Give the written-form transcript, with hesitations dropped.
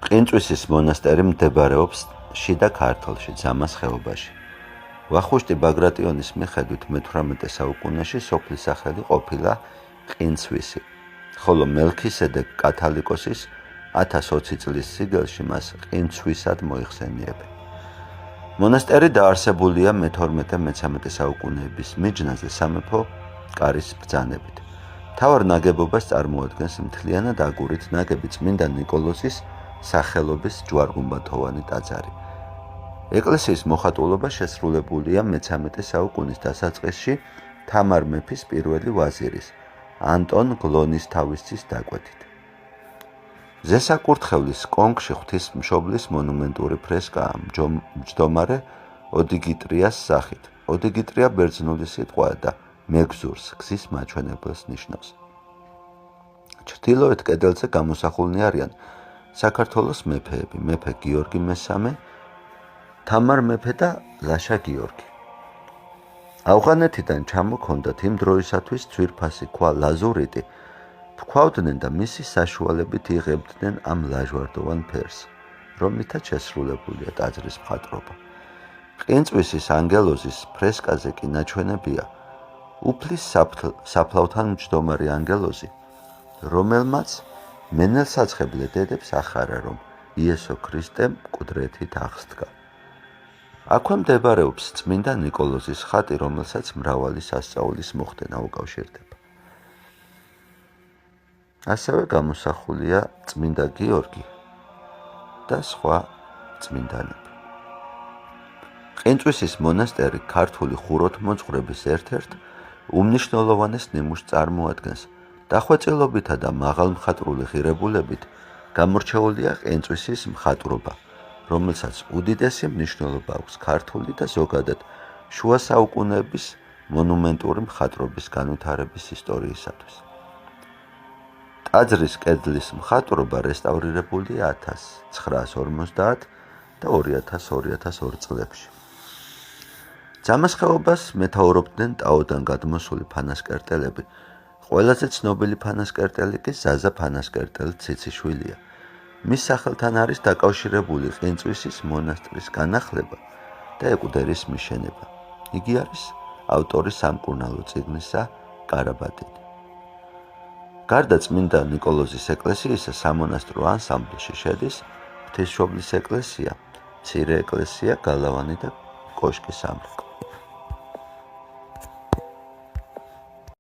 ყინწვისის მონასტერი მდებარეობს შიდა ქართლში, ძამას ხეობაში. ვახუშტი ბაგრატიონის მიხედვით მე-18 საუკუნეში სოფლის სახელი ყოფილა ყინცვისი, ხოლო მელქისედეკ კათალიკოსის 1020 წლის სიგელში მას ყინცვისად მოიხსენიებენ. მონასტერი დაარსებულია მე-12-13 საუკუნეების მიჯნაზე სამეფო კარის ბრძანებით. მთავარ ნაგებობას წარმოადგენს მთლიანად აგურით ნაგები წმინდა ნიკოლოზის სახელობის ჯვარ-გუმბათოვანი ტაძარი. ეკლესიის მოხატულობა შესრულებულია მე-13 საუკუნის დასაწყისში თამარ მეფის პირველი ვაზირის, ანტონ გლონისთავისის დაკვეთით. ზესაკურთხევლის კონქში ღვთისმშობლის მონუმენტური ფრესკაა მჯდომარე ოდიგიტრიას სახით. ოდიგიტრია ბერძნული სიტყვაა და მეგზურს, გზის მაჩვენებელს ნიშნავს. ჩრდილოეთ კედელზე გამოსახულნი არიან საქართველოს მეფეები, მეფე გიორგი მესამე, თამარ მეფე და ლაშა გიორგი. ავღანეთიდან ჩამოქონდათ იმ დროისათვის ძვირფასი ქვა ლაზურიტი, ფქვავდნენ და მისი საშუალებით იღებდნენ ამ ლაჟვარდოვან ფერს, რომლითაც შესრულებულია ტაძრის მხატვრობა. ყინწვისის ანგელოზის ფრესკაზე კი ნაჩვენებია უფლის საფლავთან მჯდომარე ანგელოზი, რომელმაც მენელსაცხებლე დედებს ახარა, რომ იესო ქრისტე მკვდრეთით აღსდგა. აქვე მდებარეობს წმინდა ნიკოლოზის ხატი, რომელსაც მრავალი სასწაულის მოხდენა უკავშირდება. ასევე გამოსახულია წმინდა გიორგი და სხვა წმინდანები. ყინწვისის მონასტერი ქართული ხუროთმოძღვრების ერთ-ერთ უმნიშვნელოვანეს ნიმუშს წარმოადგენს. დახვეწილობითა და მაღალმხატვრული ღირებულებით გამორჩეულია ყინწვისის მხატვრობა, რომელსაც უდიდესი მნიშვნელობა აქვს ქართული და ზოგადად შუა საუკუნეების მონუმენტური მხატვრობის განვითარების ისტორიისათვის. ტაძრის კედლის მხატვრობა რესტავრირებულია 1950 და 2000-2002 წლებში. ძამას ხეობას მეთაურობდნენ ტაოდან გადმოსული ფანასკერტელები. ყველაზე ცნობილი ფანასკერტელი კი ზაზა ფანასკერტელი ციციშვილია. მის სახელთან არის დაკავშირებული ყინწვისის მონასტრის განახლება და ეკვდერის მიშენება. იგი არის ავტორი სამკურნალო წიგნისა კარაბატინი. გარდა წმინდა ნიკოლოზის ეკლესიისა, სამონასტრო ანსამბლში შედის ღვთისმშობლის ეკლესია, მცირე ეკლესია, გალავანი და კოშკი სამრეკლო.